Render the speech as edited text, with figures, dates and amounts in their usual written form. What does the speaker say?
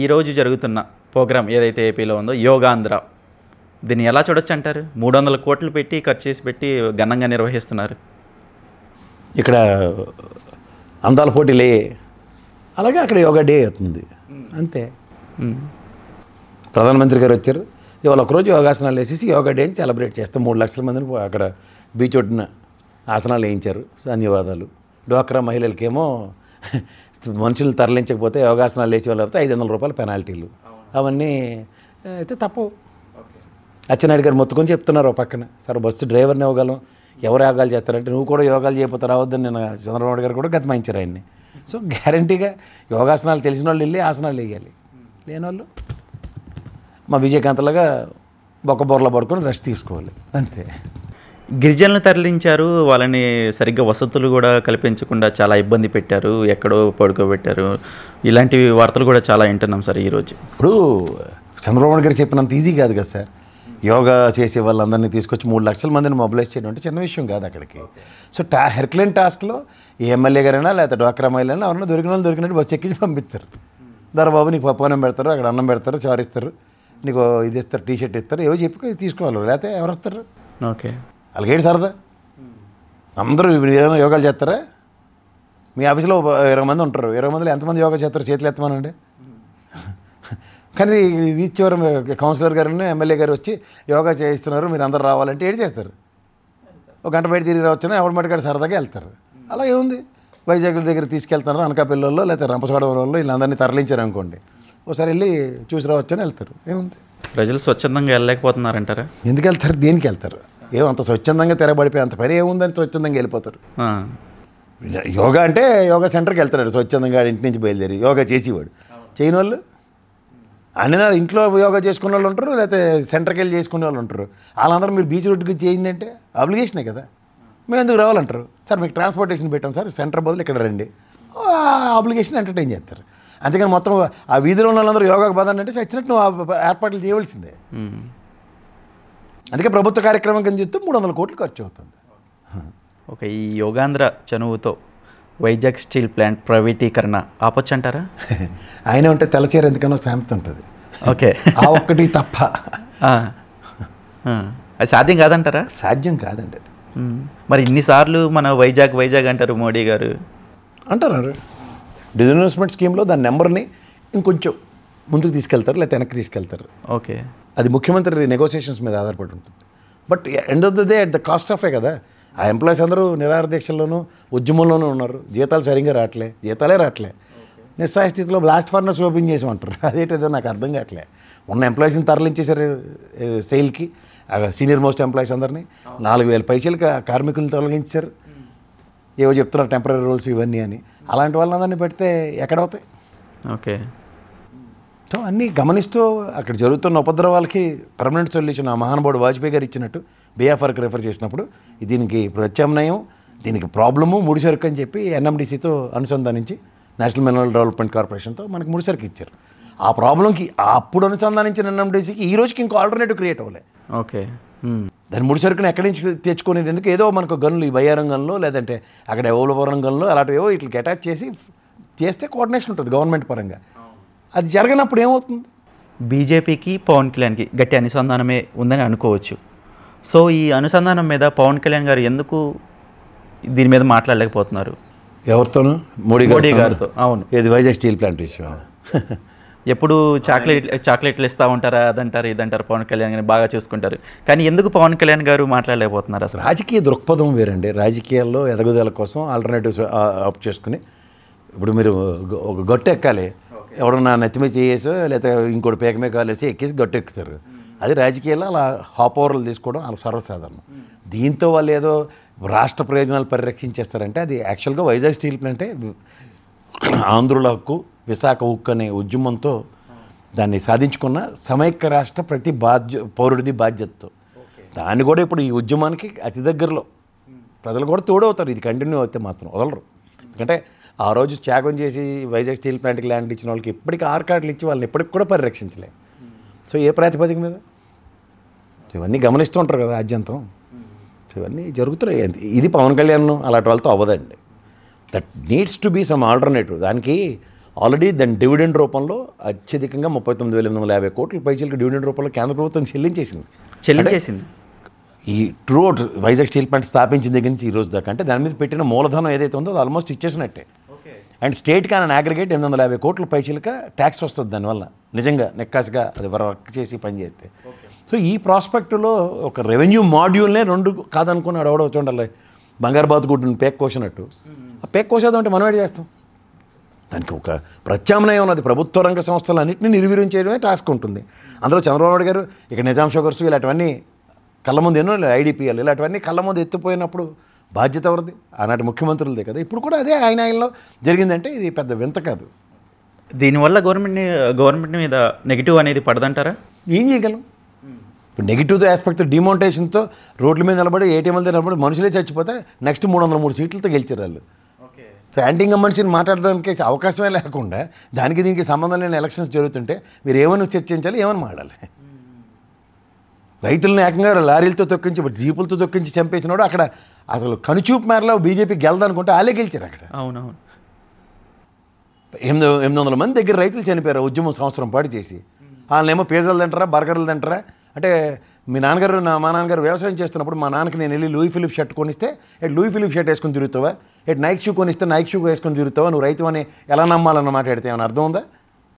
ఈరోజు జరుగుతున్న ప్రోగ్రామ్ ఏదైతే ఏపీలో ఉందో యోగాంధ్ర, దీన్ని ఎలా చూడొచ్చు అంటారు? 300 కోట్లు పెట్టి ఖర్చు చేసి పెట్టి ఘనంగా నిర్వహిస్తున్నారు. ఇక్కడ అందాల పోటీలే, అలాగే అక్కడ యోగా డే అవుతుంది అంతే. ప్రధానమంత్రి గారు వచ్చారు, ఇవాళ ఒకరోజు యోగాసనాలు వేసేసి యోగా డేని సెలబ్రేట్ చేస్తాం. 3 లక్షల మందిని అక్కడ బీచ్ ఒడ్డున ఆసనాలు వేయించారు. ధన్యవాదాలు. డ్వాక్రా మహిళలకేమో మనుషులు తరలించకపోతే యోగాసనాలు వేసి వాళ్ళు అయితే 500 రూపాయల పెనాల్టీలు, అవన్నీ అయితే తప్పవు. అచ్చెన్నాయుడు గారు మొత్తుకొని చెప్తున్నారు పక్కన, సార్ బస్సు డ్రైవర్ని ఇవ్వగలం, ఎవరు యోగాలు చేస్తారంటే నువ్వు కూడా యోగాలు చేయకపోతే రావద్దని నేను చంద్రబాబు గారు కూడా గతమాయించారు ఆయన్ని. సో గ్యారంటీగా యోగాసనాలు తెలిసిన వాళ్ళు వెళ్ళి ఆసనాలు వేయాలి, లేని వాళ్ళు మా విజయకాంతలాగా బొక్కబొర్రలో పడుకొని రెస్ట్ తీసుకోవాలి అంతే. గిరిజనులు తరలించారు, వాళ్ళని సరిగ్గా వసతులు కూడా కల్పించకుండా చాలా ఇబ్బంది పెట్టారు, ఎక్కడో పడుకోబెట్టారు, ఇలాంటి వార్తలు కూడా చాలా వింటున్నాం సార్ ఈరోజు. ఇప్పుడు చంద్రబాబు గారు చెప్పినంత ఈజీ కాదు కదా సార్. యోగా చేసే వాళ్ళందరినీ తీసుకొచ్చి 3 లక్షల మందిని మొబిలైజ్ చేయడం అంటే చిన్న విషయం కాదు అక్కడికి. సో హెర్క్లైన్ టాస్క్లో ఏ ఎమ్మెల్యే గారైనా లేకపోతే డ్వాక్రా మహిళైనా ఎవరైనా దొరికిన వాళ్ళు దొరికినట్టు బస్సు ఎక్కించి పంపిస్తారు. దర బాబు నీకు పప్పు పెడతారు, అక్కడ అన్నం పెడతారు, చారు ఇస్తారు, నీకు ఇది ఇస్తారు, టీషర్ట్ ఇస్తారు, ఏవో చెప్పి తీసుకోవాలి, లేకపోతే ఎవరు వస్తారు? ఓకే, అలాగేంటి సరదా అందరూ ఏమైనా యోగాలు చేస్తారా? మీ ఆఫీస్లో 20 మంది ఉంటారు, 20 మందిలో ఎంతమంది యోగా చేస్తారు? చేతులు ఎత్తమానండి. కానీ వీధి చివరి కౌన్సిలర్ గారిని ఎమ్మెల్యే గారు వచ్చి యోగా చేయిస్తున్నారు, మీరు అందరు రావాలంటే ఏడు చేస్తారు. ఒక గంట బయట తిరిగి రావచ్చునా ఎవరి మటుకాడు సరదాగా వెళ్తారు. అలా ఏముంది, వైజాగ్ దగ్గర తీసుకెళ్తున్నారు, అనకాపల్లిలో లేకపోతే రంపచోడవరంలో వీళ్ళందరినీ తరలించారు అనుకోండి, ఒకసారి వెళ్ళి చూసి రావచ్చని వెళ్తారు. ఏముంది, ప్రజలు స్వచ్ఛందంగా వెళ్ళలేకపోతున్నారంటారా? ఎందుకు వెళ్తారు, దేనికి వెళ్తారు? అంత స్వచ్ఛందంగా తిరగబడిపోయి అంత పని ఏముందని స్వచ్ఛందంగా వెళ్ళిపోతారు. యోగా అంటే యోగా సెంటర్కి వెళ్తాడు స్వచ్ఛందంగా, ఇంటి నుంచి బయలుదేరి యోగా చేసేవాడు. చేయని వాళ్ళు అన్నీ ఇంట్లో యోగా చేసుకునే వాళ్ళు ఉంటారు, లేకపోతే సెంటర్కి వెళ్ళి చేసుకునే వాళ్ళు ఉంటారు. వాళ్ళందరూ మీరు బీచ్ రోడ్డుకి చేయండి అంటే అబ్లిగేషనే కదా, మేము ఎందుకు రావాలంటారు. సార్ మీకు ట్రాన్స్పోర్టేషన్ పెట్టాం సార్, సెంటర్ బదులు ఇక్కడ రండి, అబ్లిగేషన్ ఎంటర్టైన్ చేస్తారు. అంతేకాని మొత్తం ఆ వీధిలో ఉన్న వాళ్ళందరూ యోగాకు బాధండి అంటే చచ్చినట్టు నువ్వు ఏర్పాట్లు చేయవలసిందే. అందుకే ప్రభుత్వ కార్యక్రమం కింద చెప్తే 300 కోట్లు ఖర్చు అవుతుంది. ఒక ఈ యోగాంధ్ర చనువుతో వైజాగ్ స్టీల్ ప్లాంట్ ప్రైవేటీకరణ ఆపొచ్చు అంటారా? ఆయన ఉంటే తెలచీర ఎందుకనో సామెత ఉంటుంది. ఓకే, ఆ ఒక్కటి తప్ప అది సాధ్యం కాదంటారా? సాధ్యం కాదండి. మరి ఇన్నిసార్లు మన వైజాగ్ అంటారు మోడీ గారు అంటారు. డిజిన్వెస్ట్మెంట్ స్కీమ్లో దాని నెంబర్ని ఇంకొంచెం ముందుకు తీసుకెళ్తారు, లేకపోతే వెనక్కి తీసుకెళ్తారు. ఓకే, అది ముఖ్యమంత్రి నెగోసియేషన్స్ మీద ఆధారపడి ఉంటుంది. But end of the day at the cost ఆఫే కదా. ఆ ఎంప్లాయీస్ అందరూ నిరాహార దీక్షల్లోనూ ఉద్యమంలోనూ ఉన్నారు, జీతాలు సరిగ్గా జీతాలే రావట్లే. నిస్సహాయ స్థితిలో బ్లాస్ట్ ఫర్నెస్ ఓపెన్ చేసామంటారు, అదేంటిదో నాకు అర్థం కావట్లే. ఉన్న ఎంప్లాయీస్ని తరలించేశారు సెయిల్కి, సీనియర్ మోస్ట్ ఎంప్లాయీస్ అందరినీ 4000 పైసలకి కార్మికులను తొలగించారు. ఏవో చెప్తున్నారు టెంపరీ రూల్స్ ఇవన్నీ అని. అలాంటి వాళ్ళందరినీ పెడితే ఎక్కడవుతాయి? ఓకే, సో అన్నీ గమనిస్తూ అక్కడ జరుగుతున్న ఉపద్రవాలకి పర్మనెంట్ సొల్యూషన్ ఆ మహానుభావుడు వాజ్పేయి గారు ఇచ్చినట్టు బీఎఫ్ఆర్కి రెఫర్ చేసినప్పుడు దీనికి ప్రత్యామ్నాయం, దీనికి ప్రాబ్లము ముడిసరుకు అని చెప్పి ఎన్ఎండిసితో అనుసంధానించి నేషనల్ మినరల్ డెవలప్మెంట్ కార్పొరేషన్తో మనకి ముడిసరుకు ఇచ్చారు. ఆ ప్రాబ్లంకి అప్పుడు అనుసంధానించిన ఎన్ఎండిసికి ఈ రోజుకి ఇంకో ఆల్టర్నేటివ్ క్రియేట్ అవ్వలే. ఓకే, దాని ముడిసరుకుని ఎక్కడి నుంచి తెచ్చుకునేది ఎందుకు? ఏదో మనకు గన్నులు ఈ బయ్యారంగంలో లేదంటే అక్కడ ఎవలవరంగంలో అలాంటివేవో వీటికి అటాచ్ చేస్తే కోఆర్డినేషన్ ఉంటుంది గవర్నమెంట్ పరంగా. అది జరగనప్పుడు ఏమవుతుంది? బీజేపీకి పవన్ కళ్యాణ్కి గట్టి అనుసంధానమే ఉందని అనుకోవచ్చు. సో ఈ అనుసంధానం మీద పవన్ కళ్యాణ్ గారు ఎందుకు దీని మీద మాట్లాడలేకపోతున్నారు? ఎవరితోనూ? మోడీ గారితో. అవును, ఏది వైజాగ్ స్టీల్ ప్లాంట్ విషయం. ఎప్పుడు చాక్లెట్లు ఇస్తూ ఉంటారా, అదంటారు ఇదంటారు, పవన్ కళ్యాణ్ గారిని బాగా చూసుకుంటారు, కానీ ఎందుకు పవన్ కళ్యాణ్ గారు మాట్లాడలేకపోతున్నారు? అసలు రాజకీయ దృక్పథం వేరండి. రాజకీయాల్లో ఎదగుదల కోసం ఆల్టర్నేటివ్స్ ఆప్ చేసుకుని, ఇప్పుడు మీరు ఒక గట్టు ఎక్కాలి, ఎవడన్నా నెత్తిమీ చేయేసో లేకపోతే ఇంకోటి పేకమే కాలేసి ఎక్కేసి గట్టు ఎక్కుతారు. అది రాజకీయాల్లో అలా హాప్ ఓవర్లు తీసుకోవడం అలా సర్వసాధారణం. దీంతో వాళ్ళు ఏదో రాష్ట్ర ప్రయోజనాలు పరిరక్షించేస్తారంటే అది యాక్చువల్గా వైజాగ్ స్టీల్ ప్లాంటే ఆంధ్రుల హక్కు, విశాఖ ఉక్కు అనే ఉద్యమంతో దాన్ని సాధించుకున్న సమైక్య రాష్ట్ర ప్రతి పౌరుడిది బాధ్యతతో. దాన్ని కూడా ఇప్పుడు ఈ ఉద్యమానికి అతి దగ్గరలో ప్రజలు కూడా తోడవుతారు. ఇది కంటిన్యూ అవుతే మాత్రం వదలరు. ఎందుకంటే ఆ రోజు త్యాగం చేసి వైజాగ్ స్టీల్ ప్లాంట్కి ల్యాండ్ ఇచ్చిన వాళ్ళకి ఇప్పటికీ 6 కార్డులు ఇచ్చి వాళ్ళని ఇప్పటికి కూడా పరిరక్షించలే. సో ఏ ప్రాతిపదిక మీద? ఇవన్నీ గమనిస్తూ ఉంటారు కదా ఆద్యంతం. ఇవన్నీ జరుగుతున్నాయి. ఇది పవన్ కళ్యాణ్ అలాంటి వాళ్ళతో అవ్వదండి. That needs to be some alternative. దానికి ఆల్రెడీ దాని డివిడెండ్ రూపంలో అత్యధికంగా 39,850 కోట్ల పైచీలకు డివిడెండ్ రూపంలో కేంద్ర ప్రభుత్వం చెల్లించేసింది. ఈ ట్రూఅవుట్ వైజాగ్ స్టీల్ ప్లాంట్ స్థాపించిన దగ్గర నుంచి ఈ రోజు దాకా అంటే దాని మీద పెట్టిన మూలధనం ఏదైతే ఉందో అది ఆల్మోస్ట్ ఇచ్చేసినట్టే. అండ్ స్టేట్కి ఆయన అగ్రిగేట్ 850 కోట్ల పైచీలక ట్యాక్స్ వస్తుంది దానివల్ల, నిజంగా నెక్కాసిగా అది వర్క్ చేసి పని చేస్తే. సో ఈ ప్రాస్పెక్టులో ఒక రెవెన్యూ మాడ్యూల్నే 2 కాదనుకున్నాడు ఎవడవుతూ ఉండాలి. బంగారు బాతుగుడ్డుని పేక్ కోసినట్టు ఆ పేక్ కోసేద్దాం అంటే మనం ఏం చేస్తాం? దానికి ఒక ప్రత్యామ్నాయం ఉన్నది. ప్రభుత్వ రంగ సంస్థలు అన్నింటినీ నిర్వీర్యం చేయడమే టాస్క్ ఉంటుంది. అందులో చంద్రబాబు నాయుడు గారు ఇక నిజాం షుగర్స్ ఇలాంటివన్నీ కళ్ళ ముందు ఎన్నో ఐడిపిఎల్ ఇలాంటివన్నీ కళ్ళ ముందు ఎత్తిపోయినప్పుడు బాధ్యత ఎవరిది? ఆనాటి ముఖ్యమంత్రులదే కదా. ఇప్పుడు కూడా అదే ఆయనలో జరిగిందంటే ఇది పెద్ద వింత కాదు. దీనివల్ల గవర్నమెంట్ మీద నెగిటివ్ అనేది పడదంటారా? ఏం చేయగలం? ఇప్పుడు నెగిటివ్ ఆస్పెక్ట్ డిమోనిటేషన్తో రోడ్ల మీద నిలబడి ఏటీఎంలతో నిలబడి మనుషులే చచ్చిపోతే నెక్స్ట్ 303 సీట్లతో గెలిచారు వాళ్ళు. సో యాంటీ ఇన్కంబెన్సీని మాట్లాడడానికి అవకాశమే లేకుండా దానికి దీనికి సంబంధం లేని ఎలక్షన్స్ జరుగుతుంటే మీరు ఏమని చర్చించాలి, ఏమని మాట్లాడాలి? రైతులను ఏకంగా లారీలతో తొక్కించి జీపులతో తొక్కించి చంపేసినాడు. అక్కడ అసలు కనుచూపు మేరలో బీజేపీ గెలదనుకుంటే వాళ్ళే గెలిచారు అక్కడ. అవునవును. 800 మంది దగ్గర రైతులు చనిపోయారు ఉద్యమం సంవత్సరం పాటు చేసి. వాళ్ళనేమో పిజ్జాలు తింటారా, బర్గర్లు తింటారా అంటే మా నాన్నగారు వ్యవసాయం చేస్తున్నప్పుడు మా నాన్నకి నేను వెళ్ళి లూయి ఫిలిప్ షర్ట్ కొనిస్తే లూయి ఫిలిప్ షర్ట్ వేసుకొని తిరుగుతావా, నైక్ షూ కొనిస్తే నైక్ షూ వేసుకొని తిరుగుతావా, నువ్వు రైతు అని ఎలా నమ్మాలన్న మాట్లాడితే ఏమైనా అర్థం ఉందా?